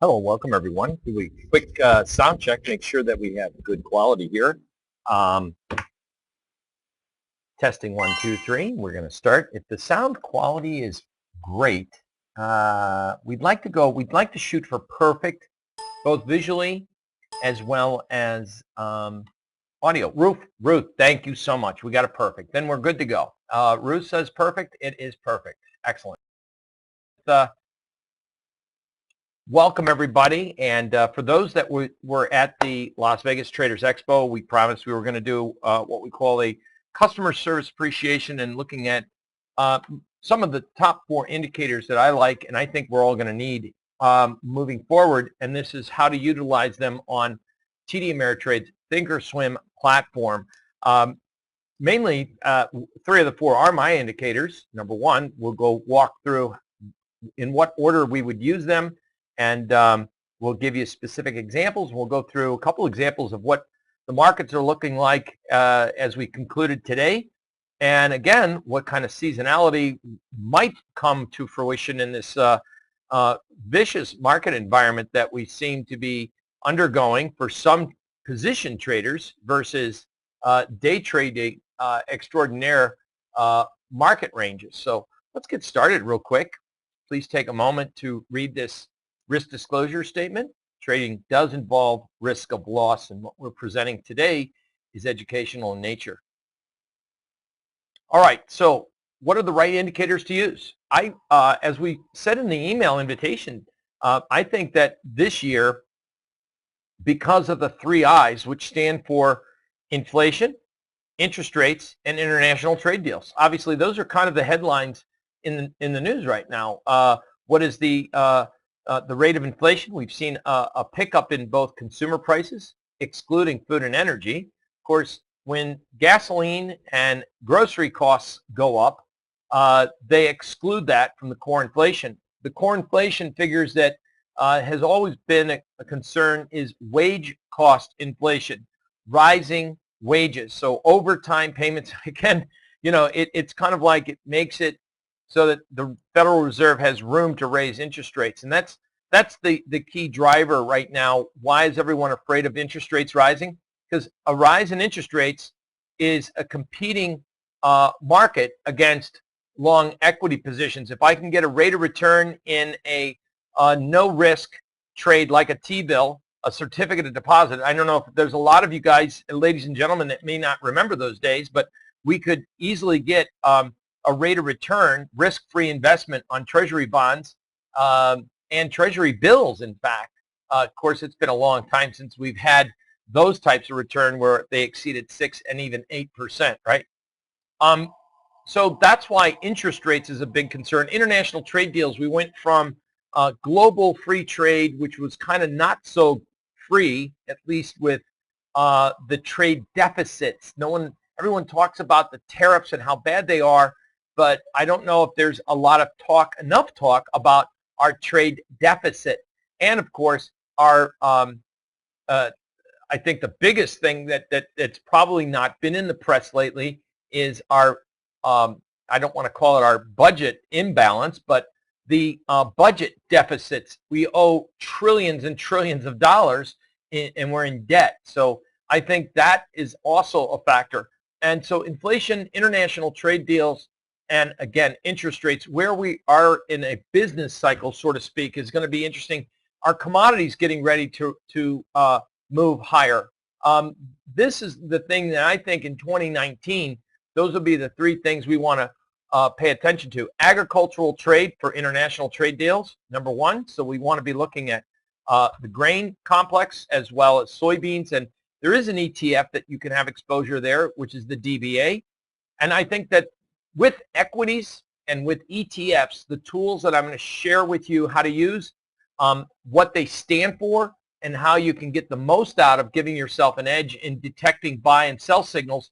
Hello, welcome everyone. Do a quick sound check, make sure that we have good quality here. Testing 1, 2, 3. We're going to start. If the sound quality is great, we'd like to shoot for perfect, both visually as well as audio. Ruth, thank you so much. We got it perfect. Then we're good to go. Ruth says perfect. It is perfect. Excellent. Welcome everybody, and for those that were at the Las Vegas Traders Expo, we promised we were going to do what we call a customer service appreciation and looking at some of the top 4 indicators that I like and I think we're all going to need moving forward, and this is how to utilize them on TD Ameritrade's Thinkorswim platform. Mainly 3 of the 4 are my indicators. Number 1, we'll go walk through in what order we would use them, and we'll give you specific examples. We'll go through a couple examples of what the markets are looking like as we concluded today, and again, what kind of seasonality might come to fruition in this vicious market environment that we seem to be undergoing for some position traders versus day trading extraordinaire market ranges. So let's get started real quick. Please take a moment to read this risk disclosure statement. Trading does involve risk of loss, and what we're presenting today is educational in nature. All right, so what are the right indicators to use? As we said in the email invitation, I think that this year, because of the 3 I's, which stand for inflation, interest rates, and international trade deals. Obviously, those are kind of the headlines in the news right now. What is the rate of inflation? We've seen a pickup in both consumer prices, excluding food and energy. Of course, when gasoline and grocery costs go up, they exclude that from the core inflation. The core inflation figures that has always been a concern is wage cost inflation, rising wages. So overtime payments, again, you know, it's kind of like it makes it so that the Federal Reserve has room to raise interest rates. And that's the key driver right now. Why is everyone afraid of interest rates rising? Because a rise in interest rates is a competing market against long equity positions. If I can get a rate of return in a no-risk trade like a T-bill, a certificate of deposit, I don't know if there's a lot of you guys, ladies and gentlemen, that may not remember those days, but we could easily get a rate of return, risk-free investment on Treasury bonds and Treasury bills, in fact. Of course, it's been a long time since we've had those types of return where they exceeded 6 and even 8%, right? So that's why interest rates is a big concern. International trade deals, we went from global free trade, which was kind of not so free, at least with the trade deficits. Everyone talks about the tariffs and how bad they are, but I don't know if there's enough talk about our trade deficit. And of course, our I think the biggest thing that's probably not been in the press lately is our I don't want to call it our budget imbalance, but the budget deficits. We owe trillions and trillions of dollars and we're in debt. So I think that is also a factor. And so inflation, international trade deals, and again, interest rates, where we are in a business cycle, so to speak, is going to be interesting. Our commodities getting ready to move higher. This is the thing that I think in 2019, those will be the 3 things we want to pay attention to. Agricultural trade for international trade deals, number 1. So we want to be looking at the grain complex as well as soybeans. And there is an ETF that you can have exposure there, which is the DBA. And I think that with equities and with ETFs, the tools that I'm going to share with you how to use, what they stand for, and how you can get the most out of giving yourself an edge in detecting buy and sell signals.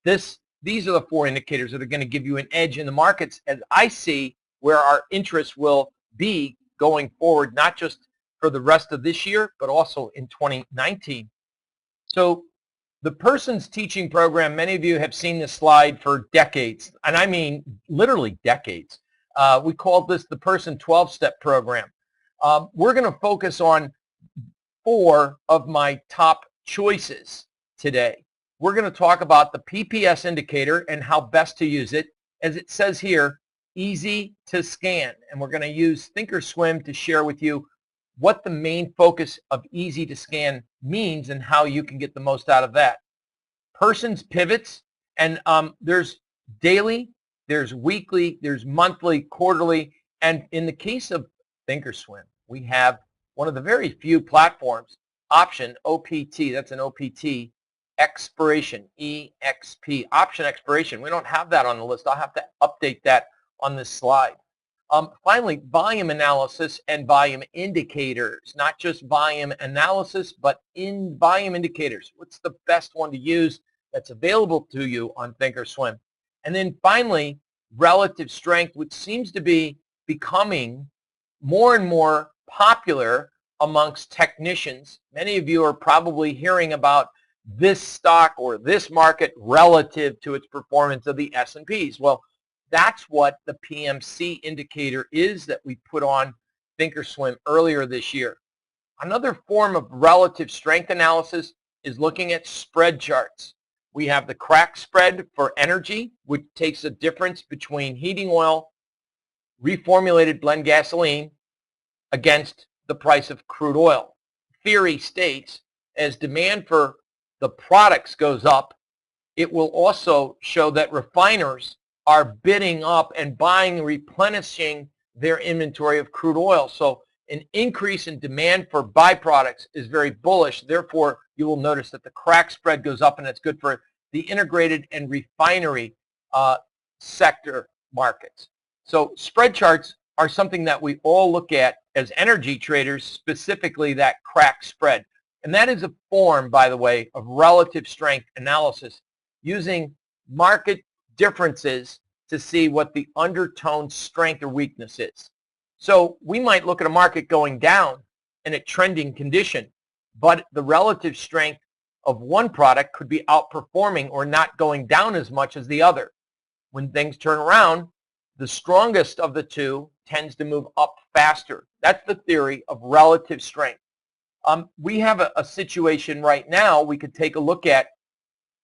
These are the 4 indicators that are going to give you an edge in the markets as I see where our interest will be going forward, not just for the rest of this year, but also in 2019. So the Person's Teaching Program, many of you have seen this slide for decades, and I mean literally decades. We called this the Person 12-Step Program. We're going to focus on 4 of my top choices today. We're going to talk about the PPS indicator and how best to use it. As it says here, easy to scan. And we're going to use Thinkorswim to share with you what the main focus of easy to scan means and how you can get the most out of that. Persons pivots, and there's daily, there's weekly, there's monthly, quarterly, and in the case of Thinkorswim, we have one of the very few platforms, option OPT, that's an OPT, expiration, EXP, option expiration. We don't have that on the list. I'll have to update that on this slide. Finally, volume analysis and volume indicators, not just volume analysis, but in volume indicators. What's the best one to use that's available to you on Thinkorswim? And then finally, relative strength, which seems to be becoming more and more popular amongst technicians. Many of you are probably hearing about this stock or this market relative to its performance of the S&Ps. Well, that's what the PMC indicator is that we put on Thinkorswim earlier this year. Another form of relative strength analysis is looking at spread charts. We have the crack spread for energy, which takes a difference between heating oil, reformulated blend gasoline, against the price of crude oil. Theory states as demand for the products goes up, it will also show that refiners are bidding up and buying, replenishing their inventory of crude oil. So an increase in demand for byproducts is very bullish. Therefore, you will notice that the crack spread goes up, and it's good for the integrated and refinery sector markets. So spread charts are something that we all look at as energy traders, specifically that crack spread. And that is a form, by the way, of relative strength analysis using market differences to see what the undertone strength or weakness is. So we might look at a market going down in a trending condition, but the relative strength of one product could be outperforming or not going down as much as the other. When things turn around, the strongest of the two tends to move up faster. That's the theory of relative strength. We have a situation right now we could take a look at,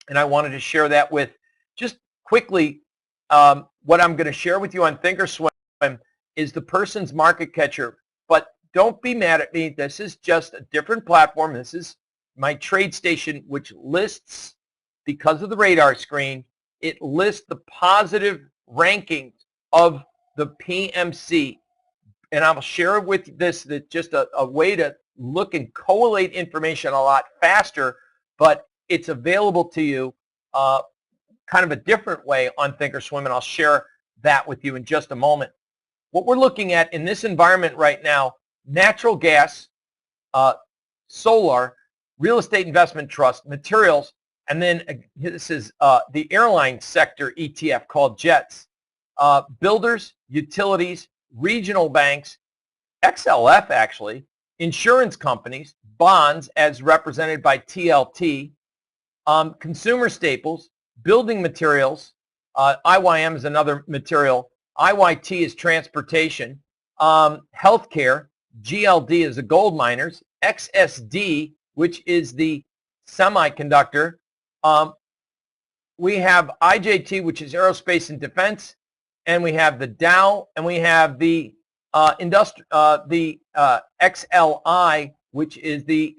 and I wanted to share that with just quickly. What I'm going to share with you on Thinkorswim is the person's market catcher, but don't be mad at me. This is just a different platform. This is my trade station, which lists, because of the radar screen, it lists the positive rankings of the PMC. And I'll share with this that just a way to look and collate information a lot faster, but it's available to you kind of a different way on Thinkorswim, and I'll share that with you in just a moment. What we're looking at in this environment right now, natural gas, solar, real estate investment trust, materials, and then this is the airline sector ETF called JETS. Builders, utilities, regional banks, XLF actually, insurance companies, bonds as represented by TLT, consumer staples, building materials, IYM is another material, IYT is transportation, healthcare, GLD is the gold miners, XSD, which is the semiconductor. We have IJT, which is aerospace and defense, and we have the Dow, and we have the XLI, which is the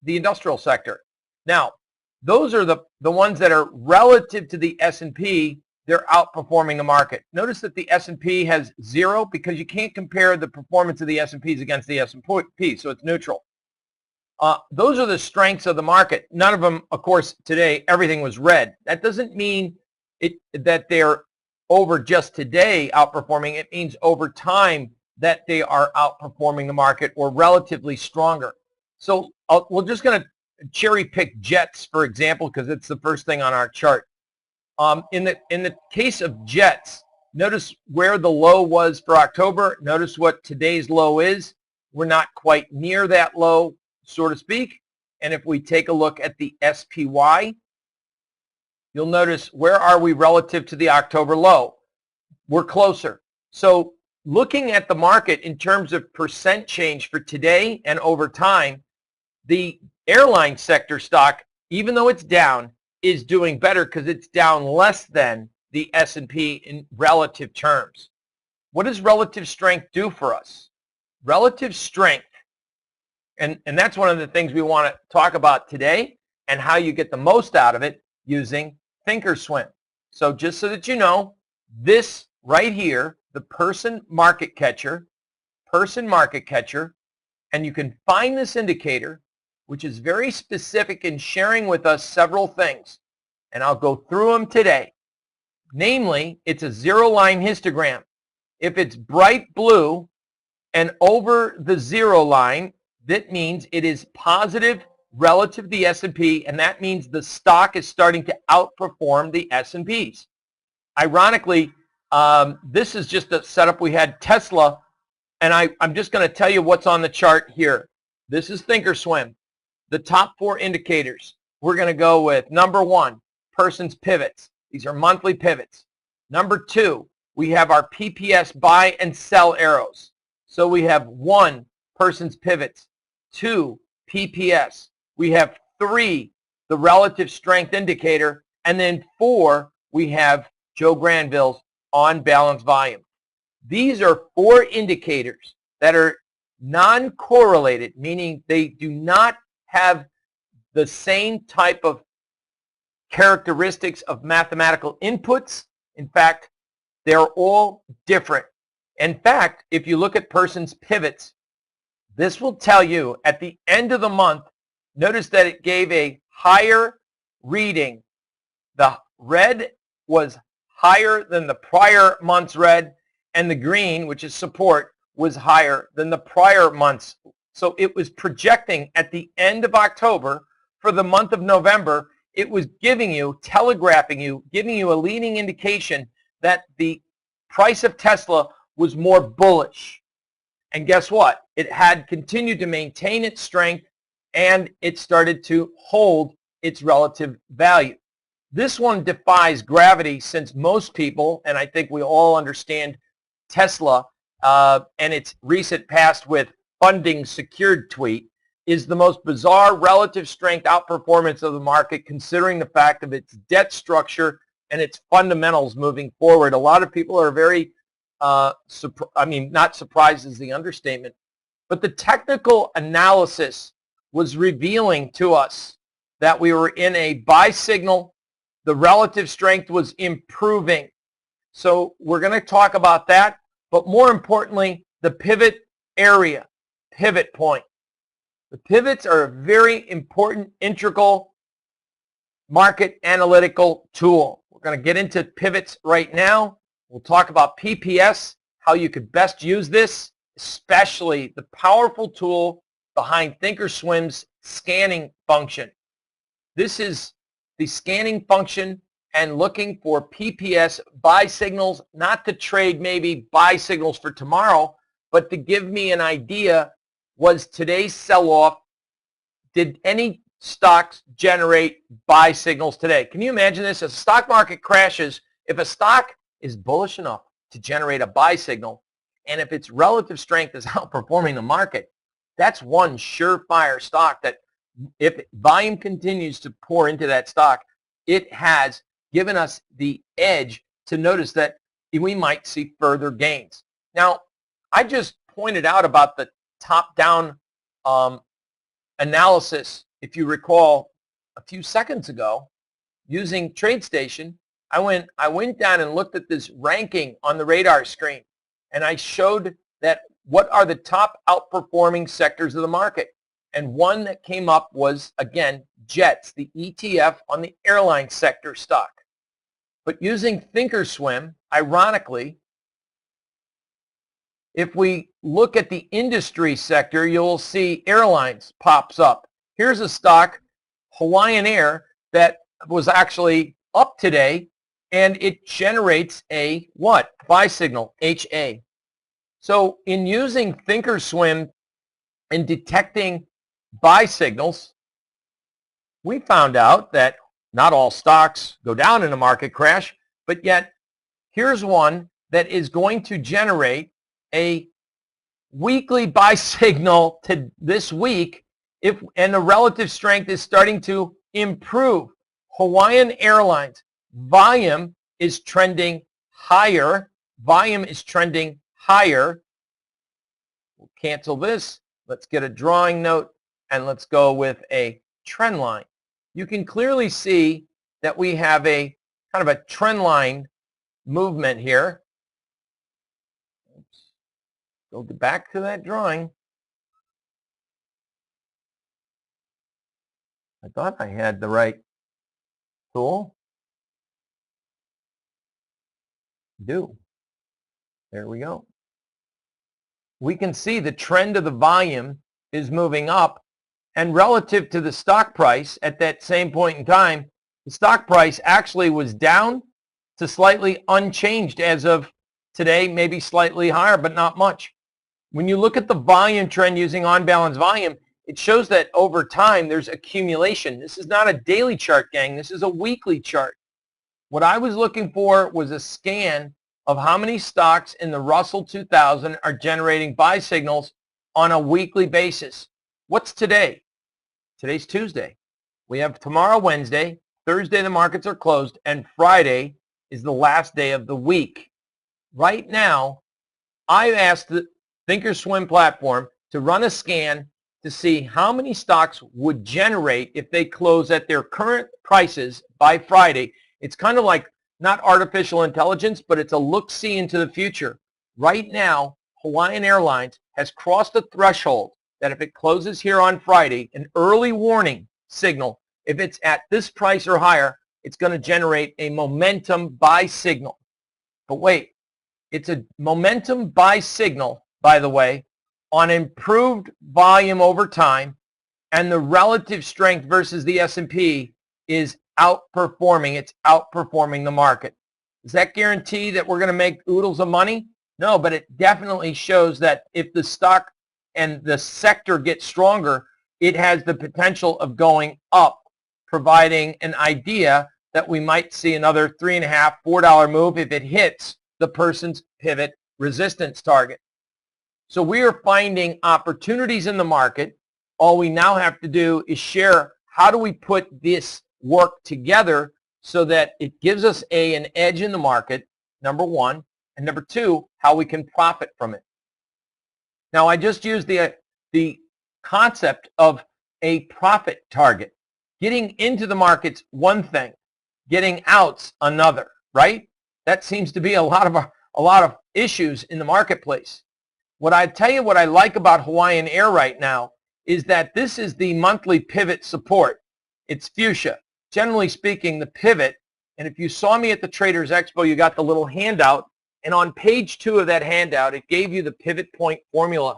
industrial sector. Now, those are the ones that are relative to the S&P. They're outperforming the market. Notice that the S&P has 0 because you can't compare the performance of the S&Ps against the S&P, so it's neutral. Those are the strengths of the market. None of them, of course, today, everything was red. That doesn't mean that they're over just today outperforming. It means over time that they are outperforming the market or relatively stronger. So we're just going to cherry pick JETS, for example, because it's the first thing on our chart. In the case of JETS, notice where the low was for October. Notice what today's low is. We're not quite near that low, so to speak. And if we take a look at the SPY, you'll notice where are we relative to the October low? We're closer. So looking at the market in terms of percent change for today and over time, the airline sector stock, even though it's down, is doing better because it's down less than the S&P in relative terms. What does relative strength do for us? Relative strength, and that's one of the things we want to talk about today and how you get the most out of it using Thinkorswim. So just so that you know, this right here, the person market catcher, and you can find this indicator, which is very specific in sharing with us several things, and I'll go through them today. Namely, it's a zero-line histogram. If it's bright blue and over the zero line, that means it is positive relative to the S&P, and that means the stock is starting to outperform the S&Ps. Ironically, this is just a setup. We had Tesla, and I'm just going to tell you what's on the chart here. This is Thinkorswim. The top 4 indicators. We're going to go with number 1, person's pivots. These are monthly pivots. Number 2, we have our PPS buy and sell arrows. So we have 1, person's pivots, 2, PPS. We have 3, the relative strength indicator, and then 4, we have Joe Granville's on balance volume. These are 4 indicators that are non-correlated, meaning they do not have the same type of characteristics of mathematical inputs. In fact, they're all different. In fact, if you look at person's pivots, this will tell you at the end of the month, notice that it gave a higher reading. The red was higher than the prior month's red, and the green, which is support, was higher than the prior month's. So it was projecting at the end of October for the month of November. It was giving you, telegraphing you, giving you a leading indication that the price of Tesla was more bullish. And guess what? It had continued to maintain its strength, and it started to hold its relative value. This one defies gravity, since most people, and I think we all understand Tesla and its recent past with funding secured tweet, is the most bizarre relative strength outperformance of the market, considering the fact of its debt structure and its fundamentals moving forward. A lot of people are very, not surprised is the understatement, but the technical analysis was revealing to us that we were in a buy signal. The relative strength was improving. So we're going to talk about that, but more importantly, the pivot area, pivot point. The pivots are a very important, integral market analytical tool. We're going to get into pivots right now. We'll talk about PPS, how you could best use this, especially the powerful tool behind Thinkorswim's scanning function. This is the scanning function and looking for PPS buy signals, not to trade maybe buy signals for tomorrow, but to give me an idea. Was today's sell-off, did any stocks generate buy signals today? Can you imagine this? As the stock market crashes, if a stock is bullish enough to generate a buy signal, and if its relative strength is outperforming the market, that's one surefire stock that if volume continues to pour into that stock, it has given us the edge to notice that we might see further gains. Now, I just pointed out about the top-down analysis. If you recall, a few seconds ago, using TradeStation, I went down and looked at this ranking on the radar screen, and I showed that what are the top outperforming sectors of the market. And one that came up was, again, JETS, the ETF on the airline sector stock. But using Thinkorswim, ironically, if we look at the industry sector, you'll see airlines pops up. Here's a stock, Hawaiian Air, that was actually up today, and it generates a what? Buy signal, HA. So in using Thinkorswim and detecting buy signals, we found out that not all stocks go down in a market crash, but yet here's one that is going to generate a weekly buy signal to this week, and the relative strength is starting to improve. Hawaiian Airlines volume is trending higher. Volume is trending higher. We'll cancel this. Let's get a drawing note and let's go with a trend line. You can clearly see that we have a kind of a trend line movement here. Oops. Go back to that drawing. I thought I had the right tool. There we go. We can see the trend of the volume is moving up, and relative to the stock price at that same point in time, the stock price actually was down to slightly unchanged as of today, maybe slightly higher, but not much. When you look at the volume trend using on-balance volume, it shows that over time there's accumulation. This is not a daily chart, gang. This is a weekly chart. What I was looking for was a scan of how many stocks in the Russell 2000 are generating buy signals on a weekly basis. What's today? Today's Tuesday. We have tomorrow, Wednesday. Thursday, the markets are closed, and Friday is the last day of the week. Right now, I asked the Thinkorswim platform to run a scan to see how many stocks would generate if they close at their current prices by Friday. It's kind of like not artificial intelligence, but it's a look-see into the future. Right now, Hawaiian Airlines has crossed the threshold that if it closes here on Friday, an early warning signal, if it's at this price or higher, it's going to generate a momentum buy signal. But wait, it's a momentum buy signal, by the way, on improved volume over time, and the relative strength versus the S&P is outperforming. It's outperforming the market. Does that guarantee that we're going to make oodles of money? No, but it definitely shows that if the stock and the sector gets stronger, it has the potential of going up, providing an idea that we might see another $3.50, $4 move if it hits the person's pivot resistance target. So we are finding opportunities in the market. All we now have to do is share how do we put this work together so that it gives us an edge in the market, number one, and number two, how we can profit from it. Now, I just used the concept of a profit target. Getting into the market's one thing, getting out's another, right? That seems to be a lot of issues in the marketplace. What I tell you, what I like about Hawaiian Air right now is that this is the monthly pivot support. It's fuchsia. Generally speaking, the pivot, and if you saw me at the Traders Expo, you got the little handout, and on page 2 of that handout, it gave you the pivot point formula,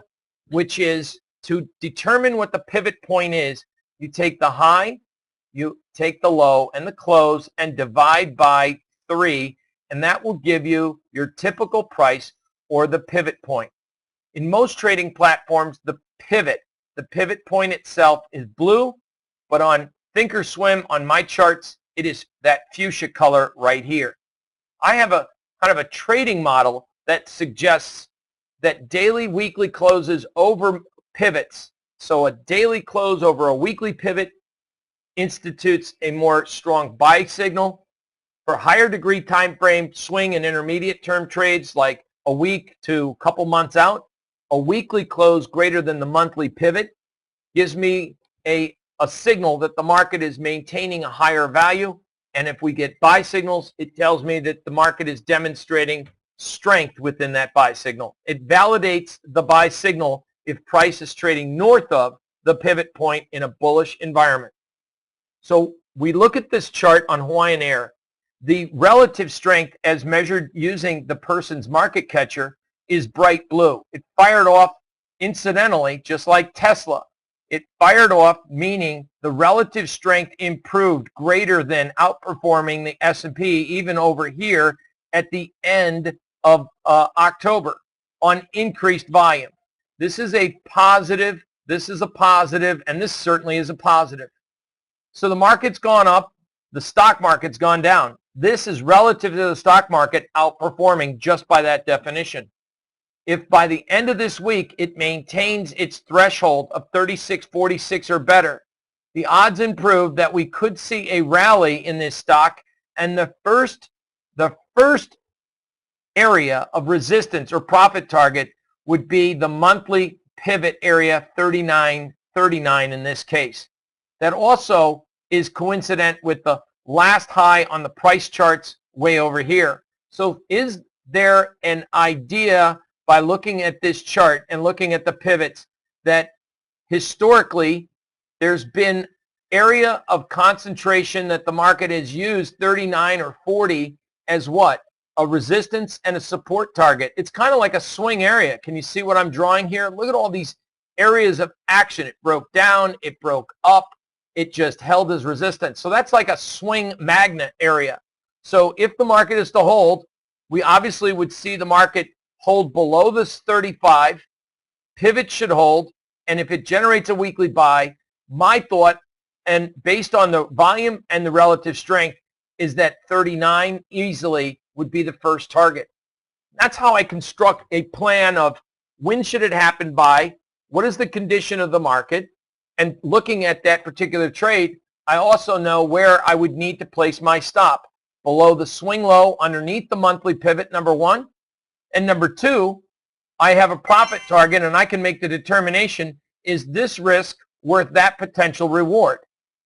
which is to determine what the pivot point is, you take the high, you take the low and the close and divide by 3, and that will give you your typical price or the pivot point. In most trading platforms, the pivot point itself is blue, but on Thinkorswim, on my charts, it is that fuchsia color right here. I have a kind of a trading model that suggests that daily, weekly closes over pivots. So a daily close over a weekly pivot institutes a more strong buy signal. For higher degree time frame swing and intermediate term trades like a week to a couple months out, a weekly close greater than the monthly pivot gives me a signal that the market is maintaining a higher value. And if we get buy signals, it tells me that the market is demonstrating strength within that buy signal. It validates the buy signal if price is trading north of the pivot point in a bullish environment. So we look at this chart on Hawaiian Air. The relative strength as measured using the person's market catcher is bright blue. It fired off incidentally, just like Tesla. It fired off, meaning the relative strength improved greater than outperforming the S&P even over here at the end of October on increased volume. This is a positive, this is a positive, and this certainly is a positive. So the market's gone up, the stock market's gone down. This is relative to the stock market outperforming just by that definition. if by the end of this week it maintains its threshold of 36.46 or better, the odds improve that we could see a rally in this stock, and the first area of resistance or profit target would be the monthly pivot area 39.39 in this case. That also is coincident with the last high on the price charts way over here. So is there an idea by looking at this chart and looking at the pivots that historically there's been area of concentration that the market has used 39 or 40 as what? A resistance and a support target. It's kind of like a swing area. Can you see what I'm drawing here? Look at all these areas of action. It broke down, it broke up, it just held as resistance. So that's like a swing magnet area. So if the market is to hold, we obviously would see the market hold below this 35, pivot should hold, and if it generates a weekly buy, my thought, and based on the volume and the relative strength, is that 39 easily would be the first target. That's how I construct a plan of when should it happen by, what is the condition of the market, and looking at that particular trade, I also know where I would need to place my stop. Below the swing low, underneath the monthly pivot, number one. And number two, I have a profit target and I can make the determination, is this risk worth that potential reward?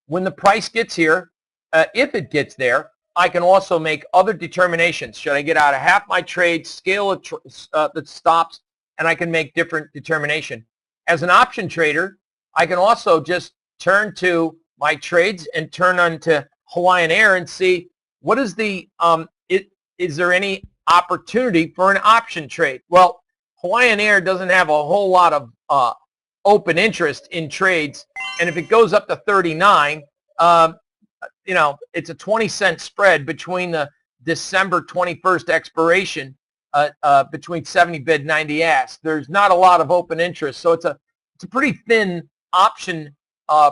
When the price gets here, if it gets there, I can also make other determinations. Should I get out of half my trade, scale the stops, and I can make different determination. As an option trader, I can also just turn to my trades and turn on to Hawaiian Air and see what is the, is there any opportunity for an option trade? Well, Hawaiian Air doesn't have a whole lot of open interest in trades, and if it goes up to 39, you know, it's a 20-cent spread between the December 21st expiration between 70 bid, 90 ask. There's not a lot of open interest, so it's a pretty thin option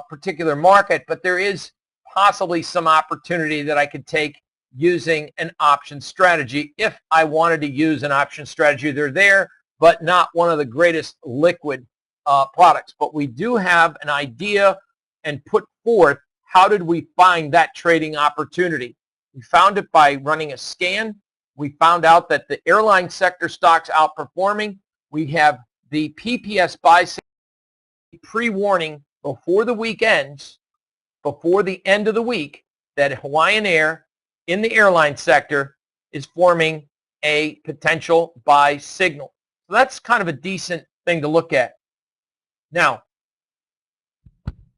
particular market, but there is possibly some opportunity that I could take using an option strategy if I wanted to use an option strategy. They're there, but not one of the greatest liquid products. But we do have an idea and put forth how did we find that trading opportunity. We found it by running a scan. We found out that the airline sector stocks outperforming. We have the PPS buy pre-warning before the week ends, before the end of the week, that Hawaiian Air in the airline sector is forming a potential buy signal. So that's kind of a decent thing to look at. Now,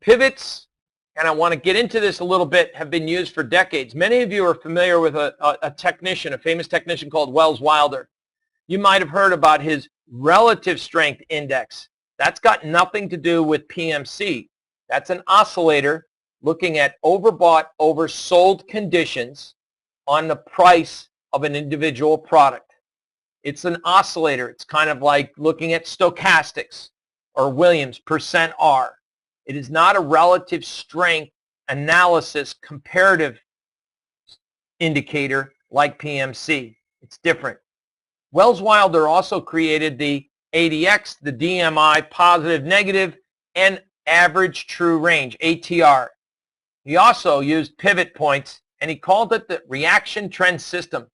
pivots, and I want to get into this a little bit, have been used for decades. Many of you are familiar with a technician, a famous technician called Wells Wilder. You might have heard about his relative strength index. That's got nothing to do with PMC. That's an oscillator looking at overbought, oversold conditions on the price of an individual product. It's an oscillator. It's kind of like looking at stochastics or Williams percent R. It is not a relative strength analysis comparative indicator like PMC. It's different. Wells Wilder also created the ADX, the DMI, positive, negative, and average true range, ATR. He also used pivot points, and he called it the reaction trend system.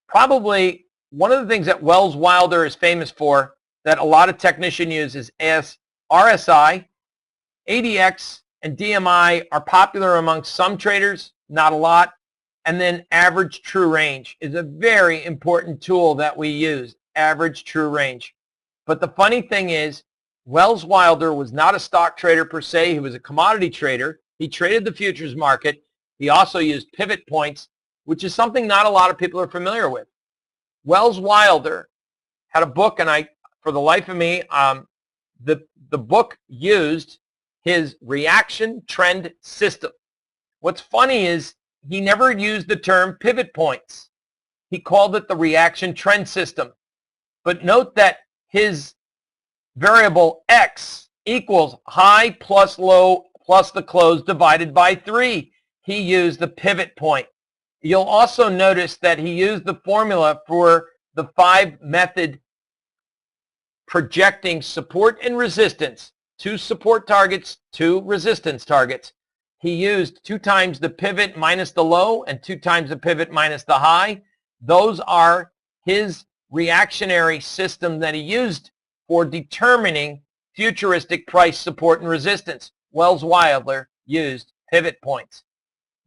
Probably one of the things that Wells Wilder is famous for that a lot of technicians use is RSI, ADX, and DMI are popular among some traders, not a lot. And then average true range is a very important tool that we use, average true range. But the funny thing is, Wells Wilder was not a stock trader per se. He was a commodity trader. He traded the futures market. He also used pivot points, which is something not a lot of people are familiar with. Wells Wilder had a book, and for the life of me, the book used his reaction trend system. What's funny is he never used the term pivot points. He called it the reaction trend system. But note that his variable X equals high plus low plus the close divided by 3. He used the pivot point. You'll also notice that he used the formula for the 5-method projecting support and resistance, 2 support targets, 2 resistance targets. He used 2 times the pivot minus the low and 2 times the pivot minus the high. Those are his reactionary system that he used for determining futuristic price support and resistance. Wells Wilder used pivot points.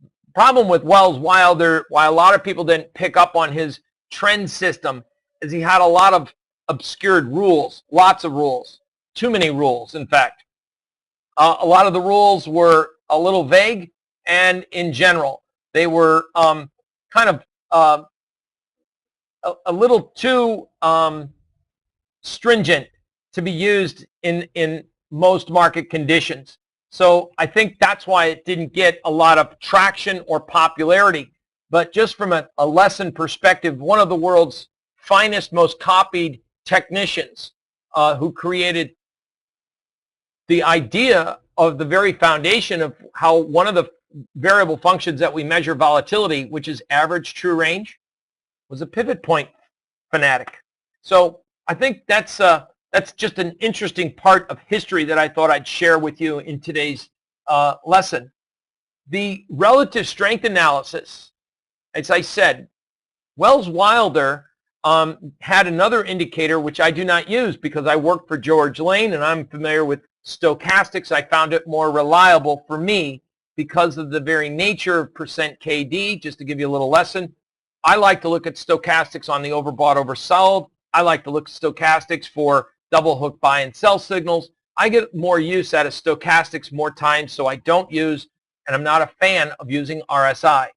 The problem with Wells Wilder, why a lot of people didn't pick up on his trend system, is he had a lot of obscured rules, lots of rules, too many rules, in fact. A lot of the rules were a little vague, and in general, they were kind of a little too stringent to be used in most market conditions. So I think that's why it didn't get a lot of traction or popularity. But just from a lesson perspective, one of the world's finest, most copied technicians who created the idea of the very foundation of how one of the variable functions that we measure volatility, which is average true range, was a pivot point fanatic. So I think that's just an interesting part of history that I thought I'd share with you in today's lesson. The relative strength analysis, as I said, Wells Wilder had another indicator which I do not use because I work for George Lane and I'm familiar with stochastics. I found it more reliable for me because of the very nature of percent KD. Just to give you a little lesson, I like to look at stochastics on the overbought, oversold. I like to look at stochastics for double hook buy and sell signals. I get more use out of stochastics more times, so I don't use, and I'm not a fan of using RSI.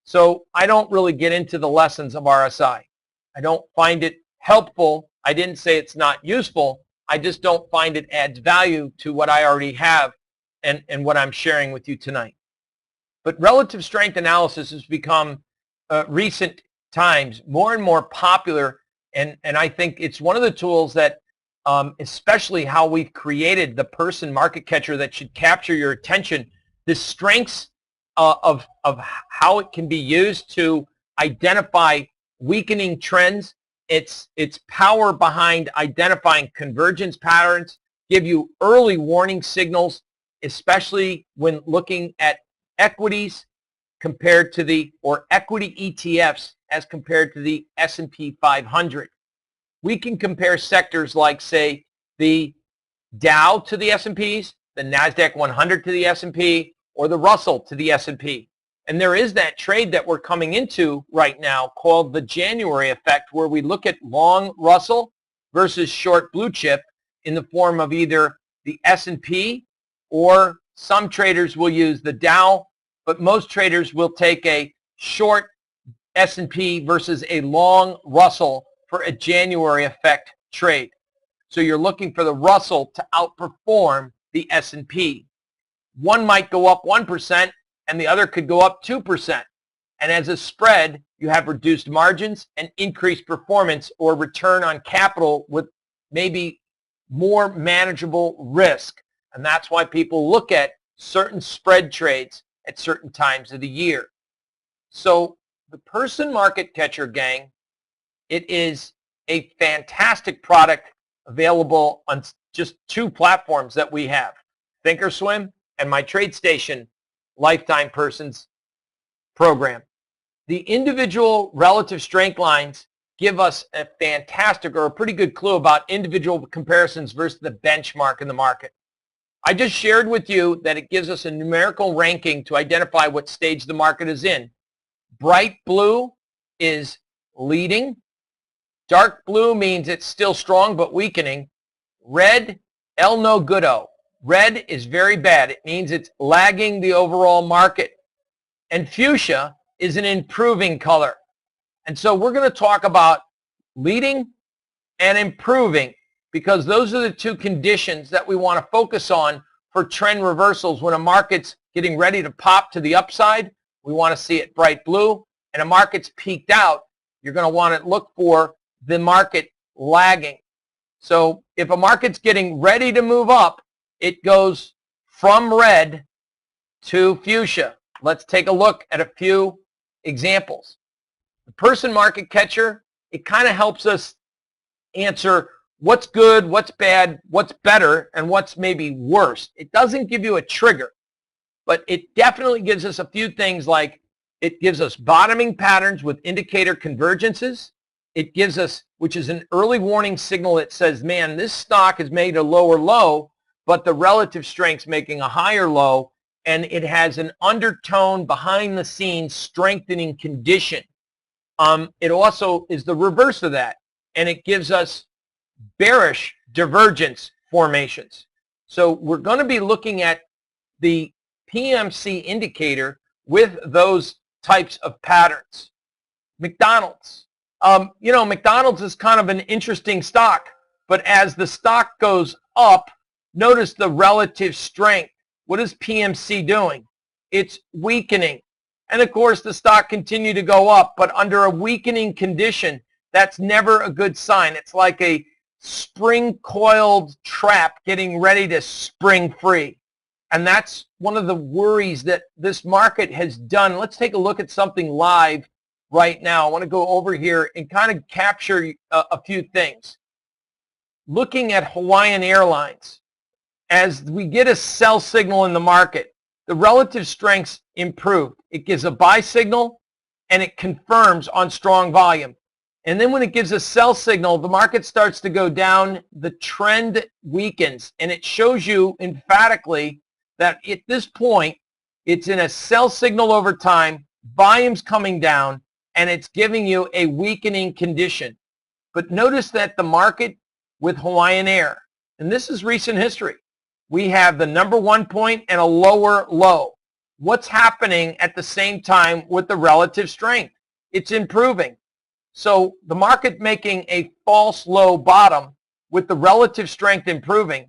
So I don't really get into the lessons of RSI. I don't find it helpful. I didn't say it's not useful. I just don't find it adds value to what I already have and what I'm sharing with you tonight. But relative strength analysis has become recent times more and more popular, and I think it's one of the tools that especially how we've created the person market catcher that should capture your attention, the strengths of how it can be used to identify weakening trends, its power behind identifying convergence patterns, give you early warning signals, especially when looking at equities compared to or equity ETFs as compared to the S&P 500. We can compare sectors like, say, the Dow to the S&Ps, the NASDAQ 100 to the S&P, or the Russell to the S&P. And there is that trade that we're coming into right now called the January effect, where we look at long Russell versus short blue chip in the form of either the S&P, or some traders will use the Dow, but most traders will take a short S&P versus a long Russell for a January effect trade. So you're looking for the Russell to outperform the S&P. One might go up 1% and the other could go up 2%. And as a spread, you have reduced margins and increased performance or return on capital with maybe more manageable risk. And that's why people look at certain spread trades at certain times of the year. So the person market catcher, gang, it is a fantastic product available on just 2 platforms that we have, Thinkorswim and my TradeStation Lifetime Persons program. The individual relative strength lines give us a fantastic or a pretty good clue about individual comparisons versus the benchmark in the market. I just shared with you that it gives us a numerical ranking to identify what stage the market is in. Bright blue is leading. Dark blue means it's still strong but weakening. Red, el no goodo. Red is very bad. It means it's lagging the overall market. And fuchsia is an improving color. And so we're going to talk about leading and improving, because those are the 2 conditions that we want to focus on for trend reversals. When a market's getting ready to pop to the upside, we want to see it bright blue. And a market's peaked out, you're going to want to look for the market lagging. So if a market's getting ready to move up, it goes from red to fuchsia. Let's take a look at a few examples. The person market catcher, it kind of helps us answer what's good, what's bad, what's better, and what's maybe worse. It doesn't give you a trigger, but it definitely gives us a few things, like it gives us bottoming patterns with indicator convergences. It gives us, which is an early warning signal that says, man, this stock has made a lower low, but the relative strength's making a higher low, and it has an undertone behind the scenes strengthening condition. It also is the reverse of that, and it gives us bearish divergence formations. So we're going to be looking at the PMC indicator with those types of patterns. McDonald's. McDonald's is kind of an interesting stock, but as the stock goes up, notice the relative strength. What is PMC doing? It's weakening. And of course, the stock continued to go up, but under a weakening condition, that's never a good sign. It's like a spring-coiled trap getting ready to spring free. And that's one of the worries that this market has done. Let's take a look at something live right now. I want to go over here and kind of capture a few things. Looking at Hawaiian Airlines, as we get a sell signal in the market, the relative strengths improve. It gives a buy signal, and it confirms on strong volume. And then when it gives a sell signal, the market starts to go down, the trend weakens, and it shows you emphatically that at this point, it's in a sell signal over time, volume's coming down, and it's giving you a weakening condition. But notice that the market with Hawaiian Air, and this is recent history, we have the number 1 point and a lower low. What's happening at the same time with the relative strength? It's improving. So the market making a false low bottom with the relative strength improving,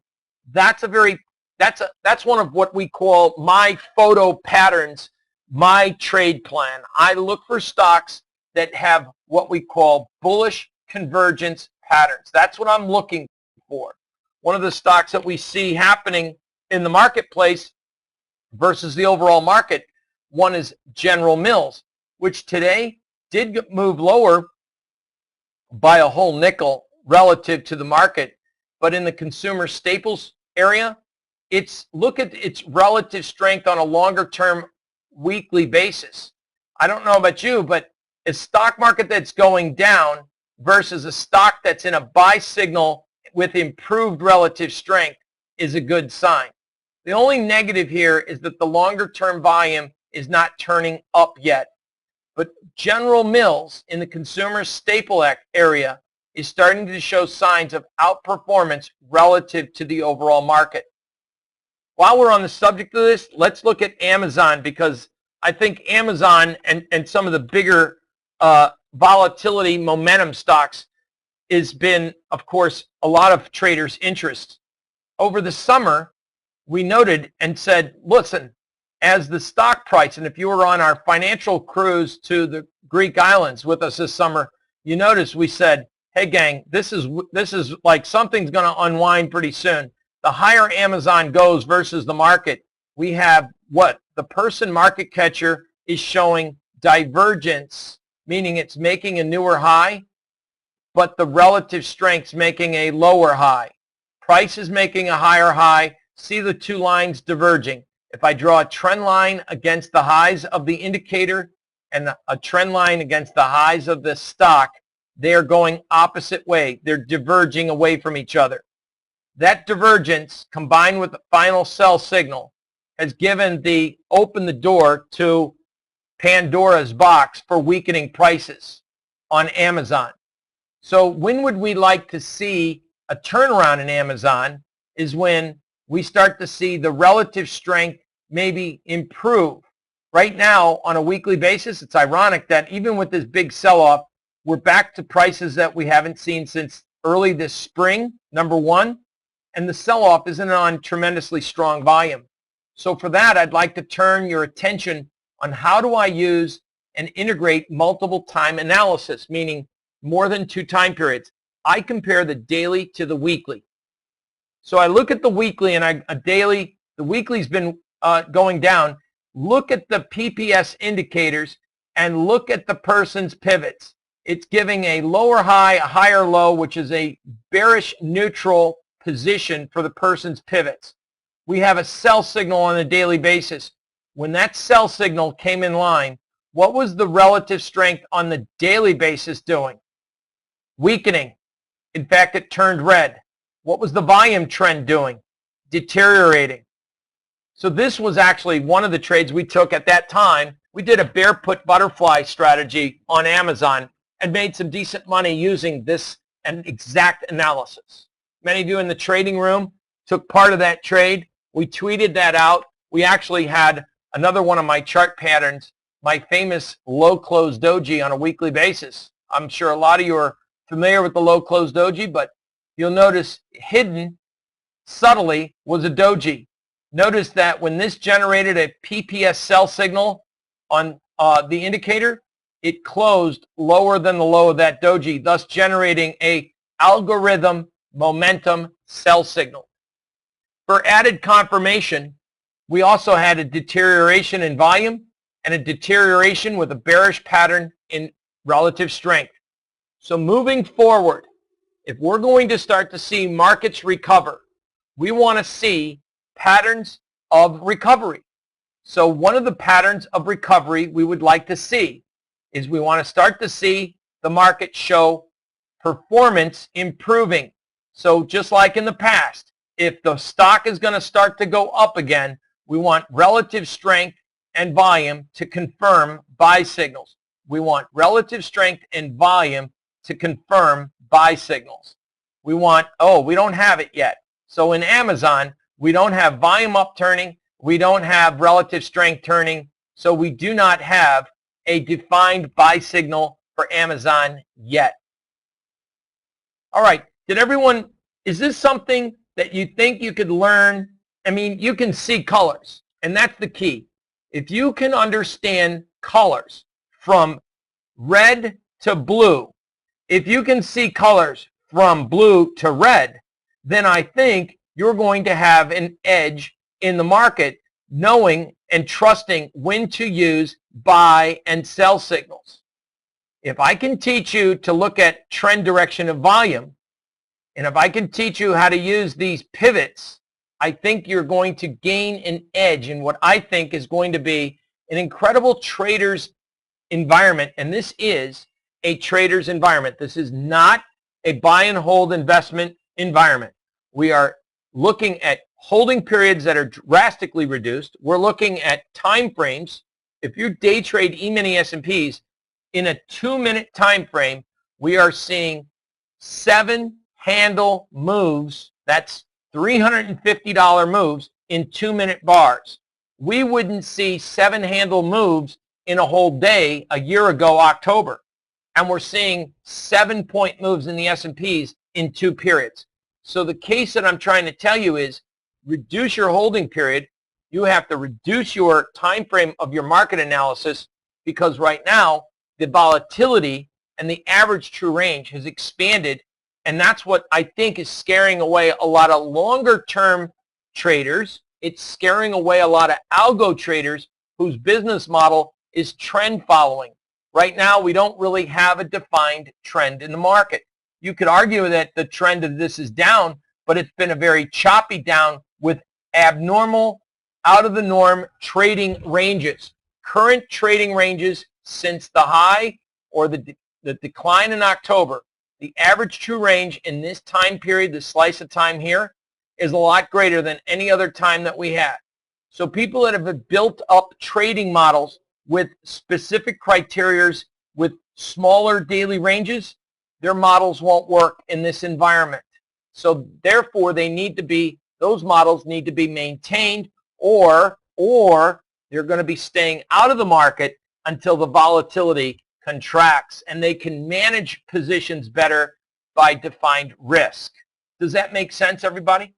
that's one of what we call my photo patterns, my trade plan. I look for stocks that have what we call bullish convergence patterns. That's what I'm looking for. One of the stocks that we see happening in the marketplace versus the overall market, one is General Mills, which today did move lower by a whole nickel relative to the market. But in the consumer staples area, look at its relative strength on a longer term weekly basis. I don't know about you, but a stock market that's going down versus a stock that's in a buy signal with improved relative strength is a good sign. The only negative here is that the longer term volume is not turning up yet. But General Mills in the consumer staple area is starting to show signs of outperformance relative to the overall market. While we're on the subject of this, let's look at Amazon, because I think Amazon and some of the bigger volatility momentum stocks has been, of course, a lot of traders' interest. Over the summer, we noted and said, listen, as the stock price, and if you were on our financial cruise to the Greek islands with us this summer, you notice we said, hey gang, this is like something's going to unwind pretty soon. The higher Amazon goes versus the market, we have what? The person market catcher is showing divergence, meaning it's making a newer high, but the relative strength's making a lower high. Price is making a higher high. See the two lines diverging. If I draw a trend line against the highs of the indicator and a trend line against the highs of the stock, they're going opposite way. They're diverging away from each other. That divergence, combined with the final sell signal, has opened the door to Pandora's box for weakening prices on Amazon. So when would we like to see a turnaround in Amazon is when we start to see the relative strength maybe improve. Right now, on a weekly basis, it's ironic that even with this big sell-off, we're back to prices that we haven't seen since early this spring, number one, and the sell-off isn't on tremendously strong volume. So for that, I'd like to turn your attention on how do I use and integrate multiple time analysis, meaning more than 2 time periods. I compare the daily to the weekly. So I look at the weekly and the weekly's been going down. Look at the PPS indicators and look at the person's pivots. It's giving a lower high, a higher low, which is a bearish neutral position for the person's pivots. We have a sell signal on a daily basis. When that sell signal came in line, what was the relative strength on the daily basis doing? Weakening. In fact, it turned red. What was the volume trend doing? Deteriorating. So this was actually one of the trades we took at that time. We did a bear put butterfly strategy on Amazon and made some decent money using this and exact analysis. Many of you in the trading room took part of that trade. We tweeted that out. We actually had another one of my chart patterns, my famous low close doji on a weekly basis. I'm sure a lot of you are familiar with the low close doji, but you'll notice hidden subtly was a doji. Notice that when this generated a PPS sell signal on the indicator, it closed lower than the low of that doji, thus generating a algorithm momentum sell signal. For added confirmation, we also had a deterioration in volume and a deterioration with a bearish pattern in relative strength. So moving forward, if we're going to start to see markets recover, we want to see patterns of recovery. So one of the patterns of recovery we would like to see is we want to start to see the market show performance improving. So just like in the past, if the stock is going to start to go up again, we want relative strength and volume to confirm buy signals. We want relative strength and volume to confirm buy signals. We want, we don't have it yet. So in Amazon, we don't have volume upturning. We don't have relative strength turning. So we do not have a defined buy signal for Amazon yet. All right. Is this something that you think you could learn? I mean, you can see colors, and that's the key. If you can understand colors from red to blue, if you can see colors from blue to red, then I think you're going to have an edge in the market knowing and trusting when to use buy and sell signals. If I can teach you to look at trend direction of volume, and if I can teach you how to use these pivots, I think you're going to gain an edge in what I think is going to be an incredible trader's environment. And this is a trader's environment. This is not a buy and hold investment environment. We are looking at holding periods that are drastically reduced. We're looking at time frames. If you day trade E-mini S&Ps in a 2-minute time frame, we are seeing 7 handle moves. That's $350 moves in 2-minute bars. We wouldn't see 7 handle moves in a whole day a year ago, October. And we're seeing 7-point moves in the S&Ps in 2 periods. So the case that I'm trying to tell you is reduce your holding period. You have to reduce your time frame of your market analysis, because right now the volatility and the average true range has expanded, and that's what I think is scaring away a lot of longer term traders. It's scaring away a lot of algo traders whose business model is trend following. Right now we don't really have a defined trend in the market. You could argue that the trend of this is down, but it's been a very choppy down with abnormal, out of the norm trading ranges. Current trading ranges since the high or the decline in October, the average true range in this time period, this slice of time here, is a lot greater than any other time that we had. So people that have built up trading models with specific criterias with smaller daily ranges, their models won't work in this environment. So therefore, those models need to be maintained, or they're going to be staying out of the market until the volatility contracts, and they can manage positions better by defined risk. Does that make sense, everybody?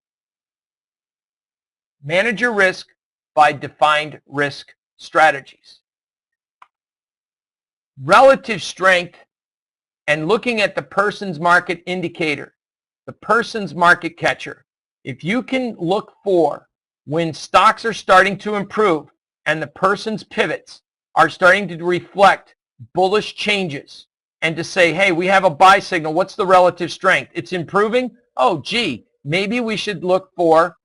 Manage your risk by defined risk strategies. Relative strength and looking at the person's market indicator, the person's market catcher. If you can look for when stocks are starting to improve and the person's pivots are starting to reflect bullish changes, and to say, hey, we have a buy signal. What's the relative strength? It's improving. Oh, gee, maybe we should look for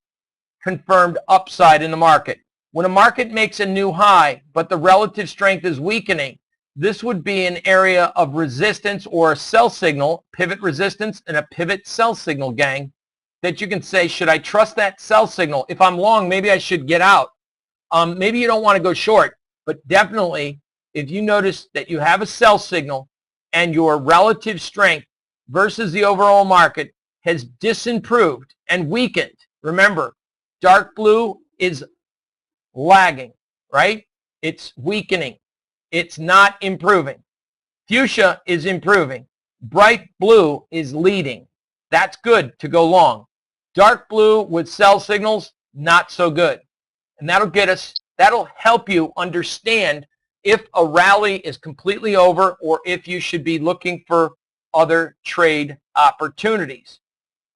confirmed upside in the market. When a market makes a new high, but the relative strength is weakening, this would be an area of resistance or a sell signal, pivot resistance and a pivot sell signal, gang, that you can say, should I trust that sell signal? If I'm long, maybe I should get out. Maybe you don't want to go short, but definitely if you notice that you have a sell signal and your relative strength versus the overall market has disimproved and weakened. Remember, dark blue is lagging, right? It's weakening. It's not improving. Fuchsia is improving. Bright blue is leading. That's good to go long. Dark blue with sell signals, not so good. And that'll help you understand if a rally is completely over or if you should be looking for other trade opportunities.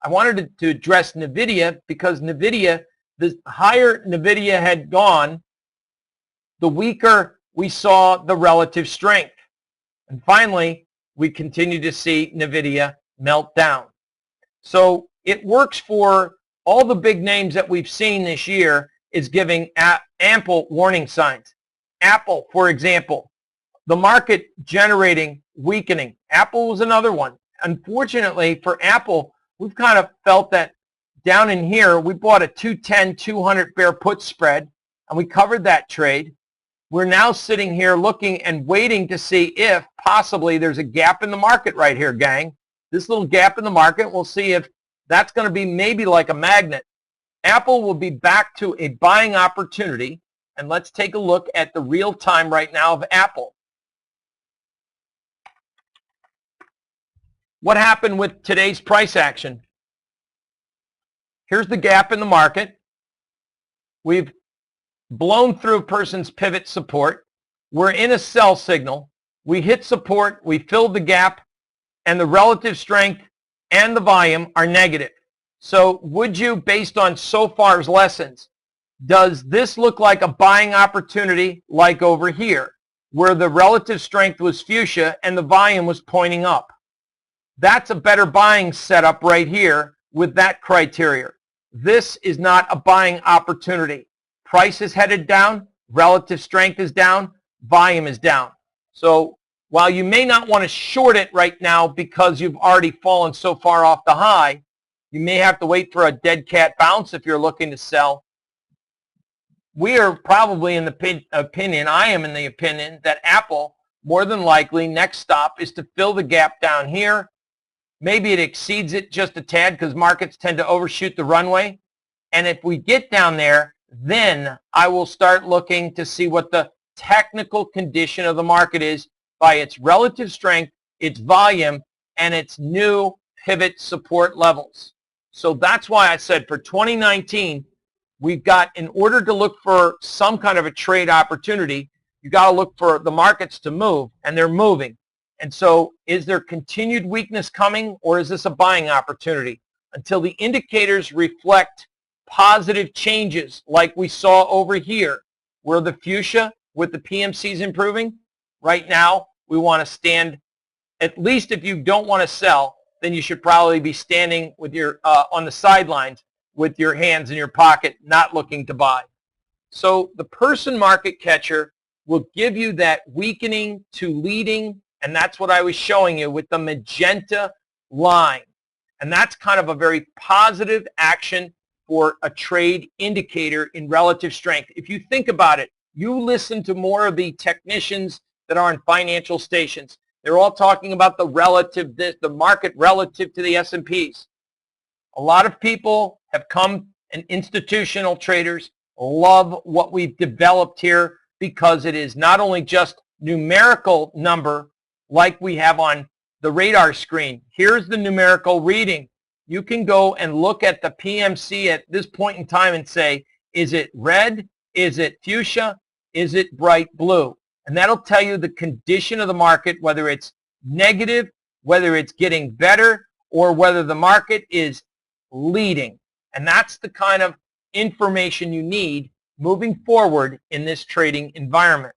I wanted to address NVIDIA because NVIDIA, the higher NVIDIA had gone, the weaker we saw the relative strength. And finally, we continue to see NVIDIA melt down. So it works for all the big names that we've seen this year is giving ample warning signs. Apple, for example, the market generating weakening. Apple was another one. Unfortunately for Apple, we've kind of felt that down in here, we bought a 210, 200 bear put spread, and we covered that trade. We're now sitting here looking and waiting to see if possibly there's a gap in the market right here, gang. This little gap in the market, we'll see if that's going to be maybe like a magnet. Apple will be back to a buying opportunity, and let's take a look at the real time right now of Apple. What happened with today's price action? Here's the gap in the market. We've blown through a person's pivot support. We're in a sell signal. We hit support, we filled the gap, and the relative strength and the volume are negative. So would you, based on so far's lessons, does this look like a buying opportunity like over here, where the relative strength was fuchsia and the volume was pointing up? That's a better buying setup right here with that criteria. This is not a buying opportunity. Price is headed down, relative strength is down, volume is down. So while you may not want to short it right now because you've already fallen so far off the high, you may have to wait for a dead cat bounce if you're looking to sell. We are probably in the opinion, I am in the opinion, that Apple, more than likely, next stop is to fill the gap down here. Maybe it exceeds it just a tad because markets tend to overshoot the runway. And if we get down there, then I will start looking to see what the technical condition of the market is by its relative strength, its volume, and its new pivot support levels. So that's why I said for 2019, we've got, in order to look for some kind of a trade opportunity, you got to look for the markets to move, and they're moving. And so is there continued weakness coming, or is this a buying opportunity? Until the indicators reflect positive changes like we saw over here, where the fuchsia with the PMC is improving, right now we want to stand, at least if you don't want to sell, then you should probably be standing with your on the sidelines with your hands in your pocket, not looking to buy. So the person market catcher will give you that weakening to leading, and that's what I was showing you with the magenta line. And that's kind of a very positive action for a trade indicator in relative strength. If you think about it, you listen to more of the technicians that are on financial stations. They're all talking about the relative, the market relative to the S&Ps. A lot of people have come, and institutional traders love what we've developed here because it is not only just numerical number like we have on the radar screen. Here's the numerical reading. You can go and look at the PMC at this point in time and say, is it red? Is it fuchsia? Is it bright blue? And that'll tell you the condition of the market, whether it's negative, whether it's getting better, or whether the market is leading. And that's the kind of information you need moving forward in this trading environment.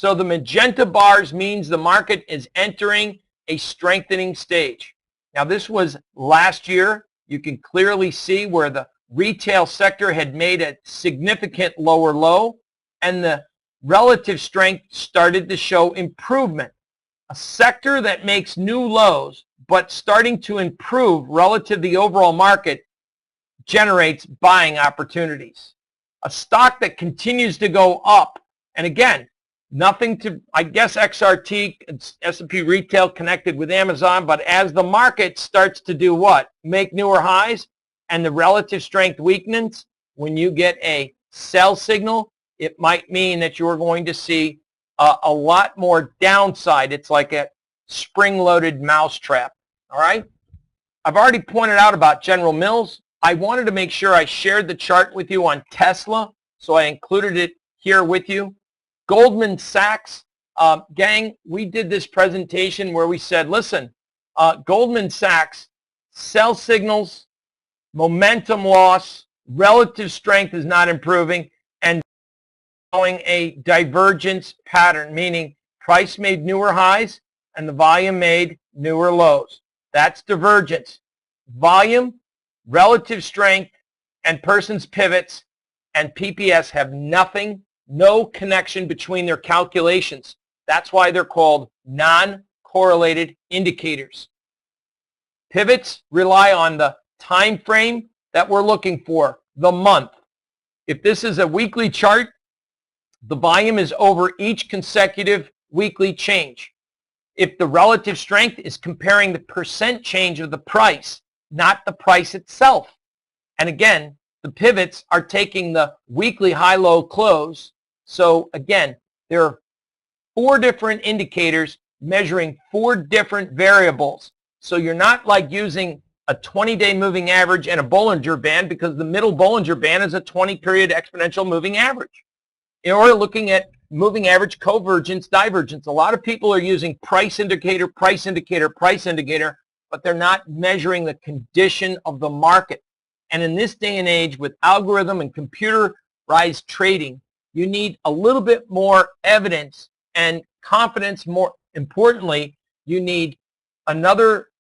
So the magenta bars means the market is entering a strengthening stage. Now this was last year. You can clearly see where the retail sector had made a significant lower low and the relative strength started to show improvement. A sector that makes new lows but starting to improve relative to the overall market generates buying opportunities. A stock that continues to go up, and again, nothing to, I guess XRT, S&P Retail connected with Amazon, but as the market starts to do what? Make newer highs and the relative strength weakens, when you get a sell signal, it might mean that you're going to see a lot more downside. It's like a spring-loaded mousetrap, all right? I've already pointed out about General Mills. I wanted to make sure I shared the chart with you on Tesla, so I included it here with you. Goldman Sachs, gang, we did this presentation where we said, listen, Goldman Sachs, sell signals, momentum loss, relative strength is not improving, and showing a divergence pattern, meaning price made newer highs and the volume made newer lows. That's divergence. Volume, relative strength, and person's pivots and PPS have no connection between their calculations. That's why they're called non-correlated indicators. Pivots rely on the time frame that we're looking for, the month. If this is a weekly chart, the volume is over each consecutive weekly change. If the relative strength is comparing the percent change of the price, not the price itself. And again, the pivots are taking the weekly high-low close. So again, there are 4 different indicators measuring 4 different variables. So you're not like using a 20-day moving average and a Bollinger Band, because the middle Bollinger Band is a 20-period exponential moving average. Or looking at moving average convergence, divergence. A lot of people are using price indicator, price indicator, price indicator, but they're not measuring the condition of the market. And in this day and age with algorithm and computerized trading, you need a little bit more evidence and confidence. More importantly, you need another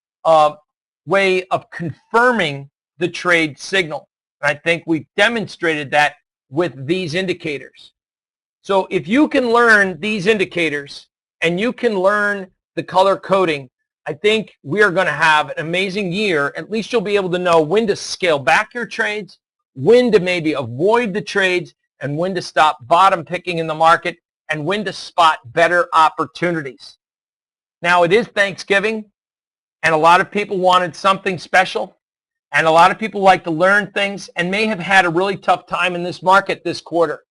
way of confirming the trade signal. And I think we've demonstrated that with these indicators. So if you can learn these indicators and you can learn the color coding, I think we are going to have an amazing year. At least you'll be able to know when to scale back your trades, when to maybe avoid the trades, and when to stop bottom picking in the market, and when to spot better opportunities. Now it is Thanksgiving, and a lot of people wanted something special, and a lot of people like to learn things and may have had a really tough time in this market this quarter.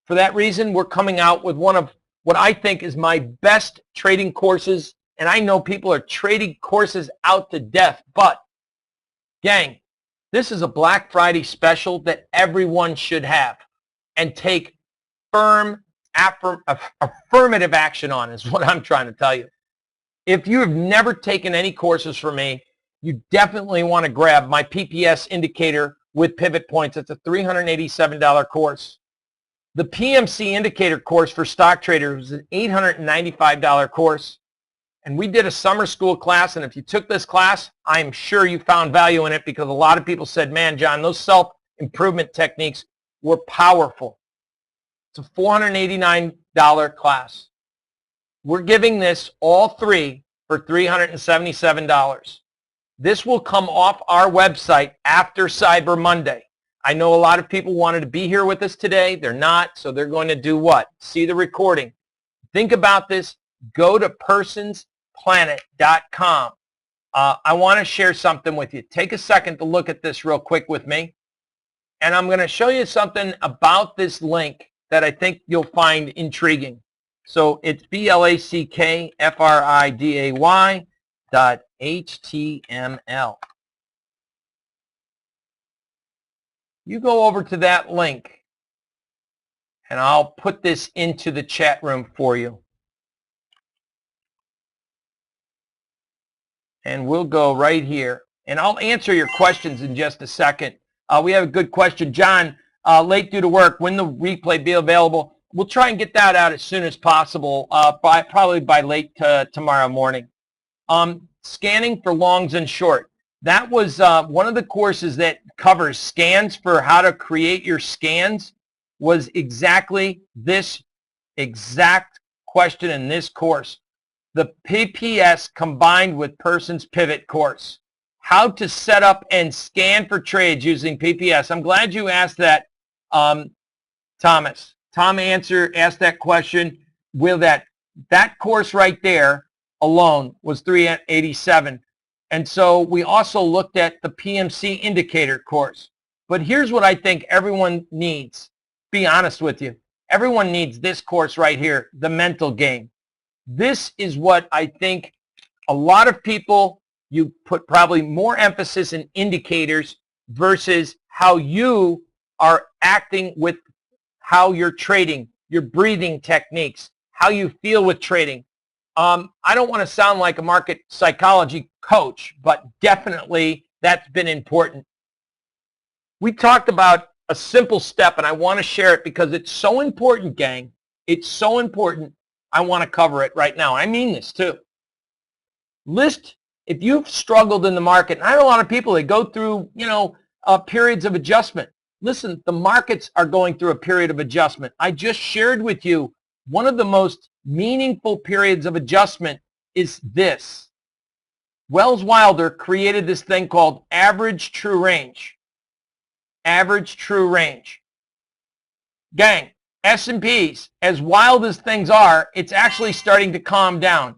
For that reason, we're coming out with one of what I think is my best trading courses, and I know people are trading courses out to death, but gang, this is a Black Friday special that everyone should have and take firm affirmative action on, is what I'm trying to tell you. If you have never taken any courses from me, you definitely want to grab my PPS indicator with pivot points. It's a $387 course. The PMC indicator course for stock traders is an $895 course. And we did a summer school class, and if you took this class, I'm sure you found value in it, because a lot of people said, man, John, those self-improvement techniques were powerful. It's a $489 class. We're giving this all 3 for $377. This will come off our website after Cyber Monday. I know a lot of people wanted to be here with us today. They're not, so they're going to do what? See the recording. Think about this. Go to personsplanet.com. I want to share something with you. Take a second to look at this real quick with me. And I'm going to show you something about this link that I think you'll find intriguing. So it's blackfriday.html. You go over to that link, and I'll put this into the chat room for you. And we'll go right here, and I'll answer your questions in just a second. We have a good question. John, late due to work, when the replay be available? we'll try and get that out as soon as possible, probably by late tomorrow morning. Scanning for longs and short. That was one of the courses that covers scans for how to create your scans, was exactly this exact question in this course. The PPS combined with Person's Pivot course. How to set up and scan for trades using PPS. I'm glad you asked that, Thomas. Tom asked that question. With that course right there alone was $387. And so we also looked at the PMC indicator course. But here's what I think everyone needs. Be honest with you. Everyone needs this course right here, the mental game. This is what I think a lot of people, you put probably more emphasis in indicators versus how you are acting with how you're trading, your breathing techniques, how you feel with trading. I don't want to sound like a market psychology coach, but definitely that's been important. We talked about a simple step, and I want to share it because it's so important, gang. It's so important. I want to cover it right now. I mean this too. If you've struggled in the market, and I know a lot of people that go through, periods of adjustment. Listen, the markets are going through a period of adjustment. I just shared with you one of the most meaningful periods of adjustment is this. Wells Wilder created this thing called average true range. Average true range. Gang, S&Ps, as wild as things are, it's actually starting to calm down.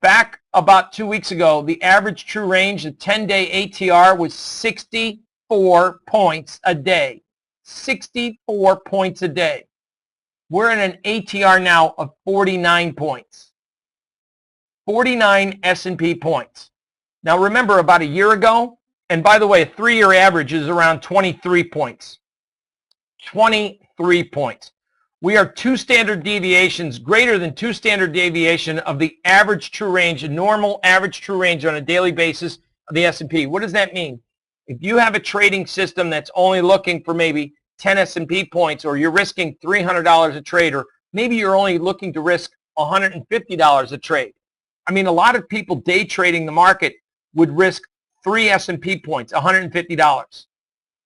Back about 2 weeks ago, the average true range, the 10-day ATR was 64 points a day. 64 points a day. We're in an ATR now of 49 points. 49 S&P points. Now remember, about a year ago, and by the way, a 3-year average is around 23 points. 23 points. We are 2 standard deviations, greater than 2 standard deviation of the average true range, a normal average true range on a daily basis of the S&P. What does that mean? If you have a trading system that's only looking for maybe 10 S&P points, or you're risking $300 a trade, or maybe you're only looking to risk $150 a trade. I mean, a lot of people day trading the market would risk 3 S&P points, $150.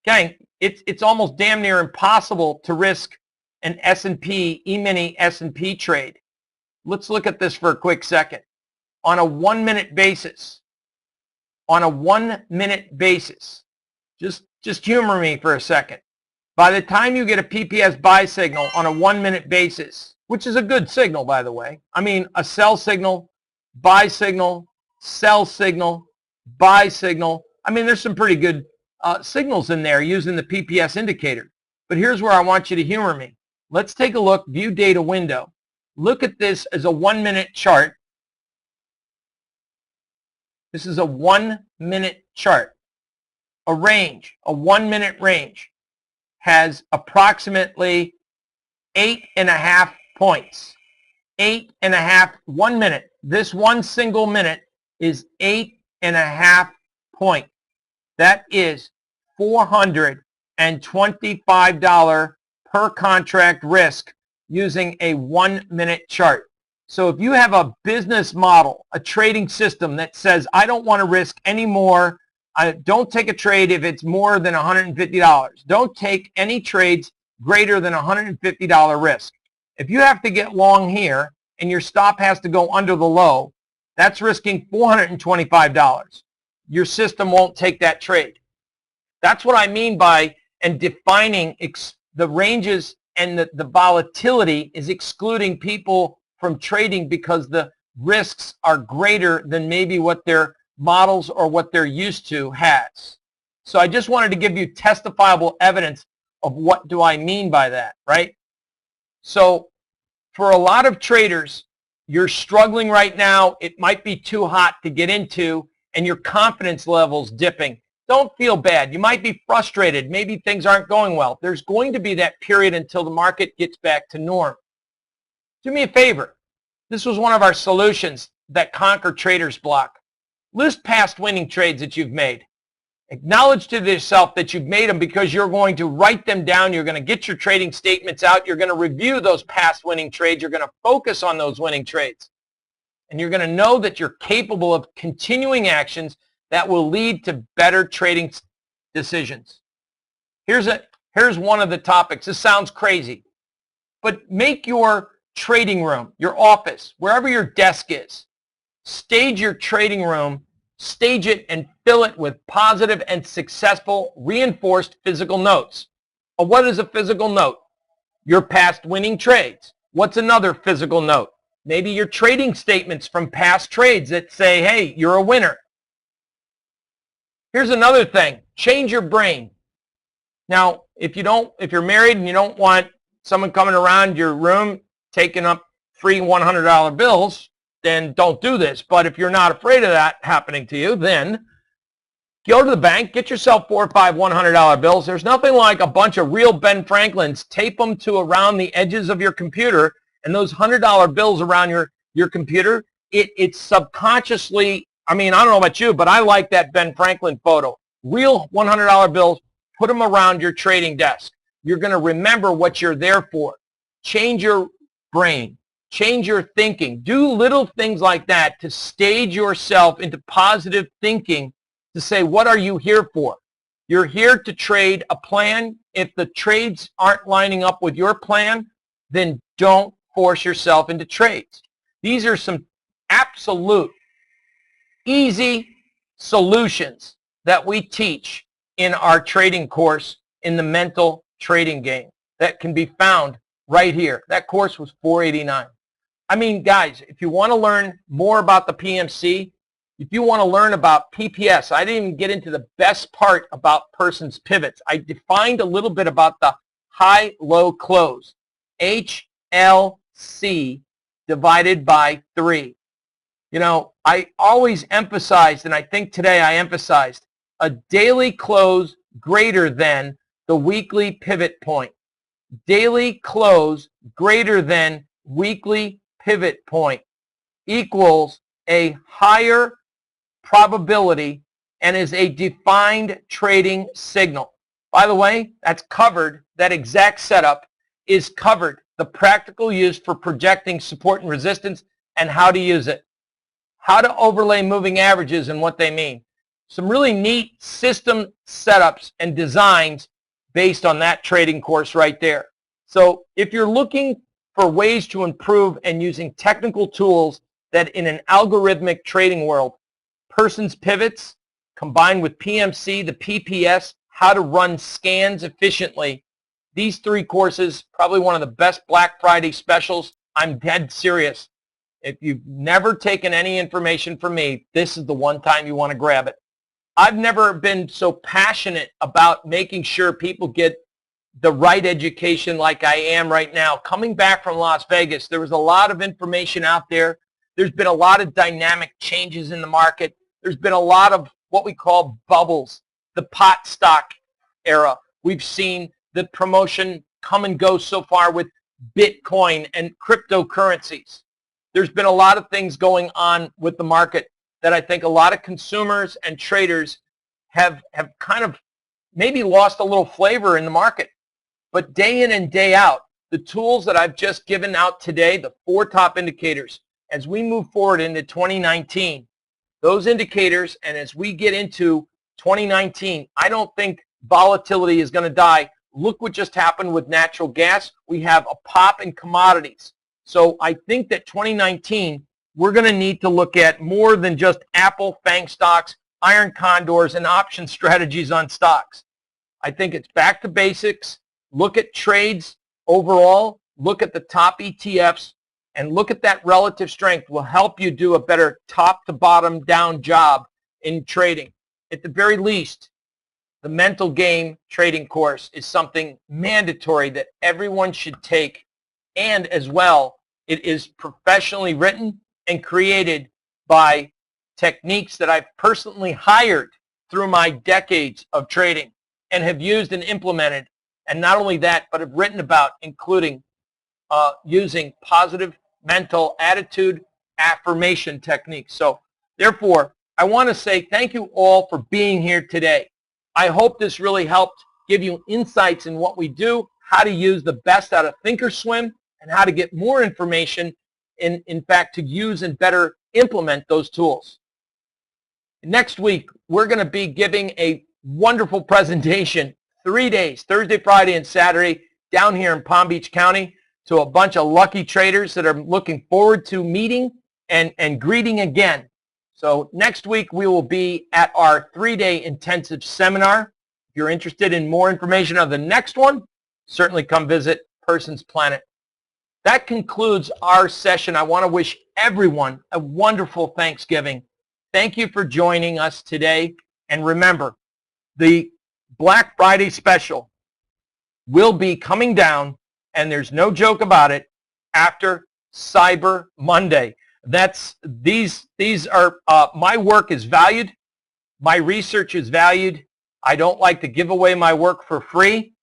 Gang, it's almost damn near impossible to risk an S&P, E-mini S&P trade. Let's look at this for a quick second. On a 1-minute basis, just humor me for a second. By the time you get a PPS buy signal on a 1-minute basis, which is a good signal, by the way. I mean, a sell signal, buy signal, sell signal, buy signal. I mean, there's some pretty good signals in there using the PPS indicator. But here's where I want you to humor me. Let's take a look, view data window. Look at this as a 1-minute chart. This is a 1-minute chart. A range, a 1-minute range, has approximately 8.5 points. 8.5, 1 minute. This one single minute is 8.5 points. That is $425 per contract risk using a 1-minute chart. So if you have a business model, a trading system that says, I don't want to risk any more, don't take a trade if it's more than $150. Don't take any trades greater than $150 risk. If you have to get long here and your stop has to go under the low, that's risking $425. Your system won't take that trade. That's what I mean by, and defining the ranges and the volatility is excluding people from trading because the risks are greater than maybe what their models or what they're used to has. So I just wanted to give you testifiable evidence of what do I mean by that, right? So for a lot of traders, you're struggling right now. It might be too hot to get into and your confidence level's dipping. Don't feel bad. You might be frustrated. Maybe things aren't going well. There's going to be that period until the market gets back to norm. Do me a favor. This was one of our solutions that conquer traders block. List past winning trades that you've made. Acknowledge to yourself that you've made them, because you're going to write them down. You're going to get your trading statements out. You're going to review those past winning trades. You're going to focus on those winning trades. And you're going to know that you're capable of continuing actions that will lead to better trading decisions. Here's one of the topics. This sounds crazy, but make your trading room, your office, wherever your desk is, stage your trading room, stage it and fill it with positive and successful reinforced physical notes. What is a physical note? Your past winning trades. What's another physical note? Maybe your trading statements from past trades that say, hey, you're a winner. Here's another thing. Change your brain. Now, if you're married and you don't want someone coming around your room taking up free $100 bills, then don't do this. But if you're not afraid of that happening to you, then go to the bank, get yourself 4 or 5 $100 bills. There's nothing like a bunch of real Ben Franklins. Tape them to around the edges of your computer, and those $100 bills around your computer, it's subconsciously, I mean, I don't know about you, but I like that Ben Franklin photo. Real $100 bills, put them around your trading desk. You're going to remember what you're there for. Change your brain. Change your thinking. Do little things like that to stage yourself into positive thinking, to say, what are you here for? You're here to trade a plan. If the trades aren't lining up with your plan, then don't force yourself into trades. These are some absolute easy solutions that we teach in our trading course in the mental trading game that can be found right here. That course was $489. I mean, guys, if you want to learn more about the PMC, if you want to learn about PPS, I didn't even get into the best part about person's pivots. I defined a little bit about the high-low close, HLC divided by 3. You know, I always emphasized, and I think today I emphasized, a daily close greater than the weekly pivot point. Daily close greater than weekly pivot point equals a higher probability and is a defined trading signal. By the way, that's covered. That exact setup is covered. The practical use for projecting support and resistance and how to use it. How to overlay moving averages and what they mean. Some really neat system setups and designs based on that trading course right there. So if you're looking for ways to improve and using technical tools that in an algorithmic trading world, person's pivots combined with PMC, the PPS, how to run scans efficiently, these 3 courses, probably one of the best Black Friday specials. I'm dead serious. If you've never taken any information from me, this is the one time you want to grab it. I've never been so passionate about making sure people get the right education like I am right now. Coming back from Las Vegas, there was a lot of information out there. There's been a lot of dynamic changes in the market. There's been a lot of what we call bubbles, the pot stock era. We've seen the promotion come and go so far with Bitcoin and cryptocurrencies. There's been a lot of things going on with the market that I think a lot of consumers and traders have kind of maybe lost a little flavor in the market. But day in and day out, the tools that I've just given out today, the 4 top indicators, as we move forward into 2019, those indicators, and as we get into 2019, I don't think volatility is going to die. Look what just happened with natural gas. We have a pop in commodities. So I think that 2019, we're going to need to look at more than just Apple, FANG stocks, iron condors, and option strategies on stocks. I think it's back to basics. Look at trades overall. Look at the top ETFs. And look at that relative strength will help you do a better top to bottom down job in trading. At the very least, the mental game trading course is something mandatory that everyone should take. And as well, it is professionally written and created by techniques that I've personally hired through my decades of trading and have used and implemented. And not only that, but have written about, including using positive mental attitude affirmation techniques. So therefore, I want to say thank you all for being here today. I hope this really helped give you insights in what we do, how to use the best out of Thinkorswim, and how to get more information, in fact, to use and better implement those tools. Next week, we're going to be giving a wonderful presentation, 3 days, Thursday, Friday, and Saturday, down here in Palm Beach County, to a bunch of lucky traders that are looking forward to meeting and greeting again. So next week, we will be at our 3-day intensive seminar. If you're interested in more information on the next one, certainly come visit Person's Planet. That concludes our session. I want to wish everyone a wonderful Thanksgiving. Thank you for joining us today. And remember, the Black Friday special will be coming down, and there's no joke about it, after Cyber Monday. These are, my work is valued. My research is valued. I don't like to give away my work for free.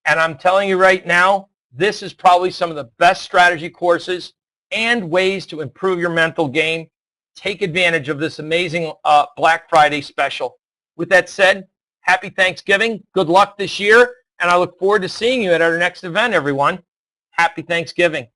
And I'm telling you right now, this is probably some of the best strategy courses and ways to improve your mental game. Take advantage of this amazing Black Friday special. With that said, happy Thanksgiving. Good luck this year. And I look forward to seeing you at our next event, everyone. Happy Thanksgiving.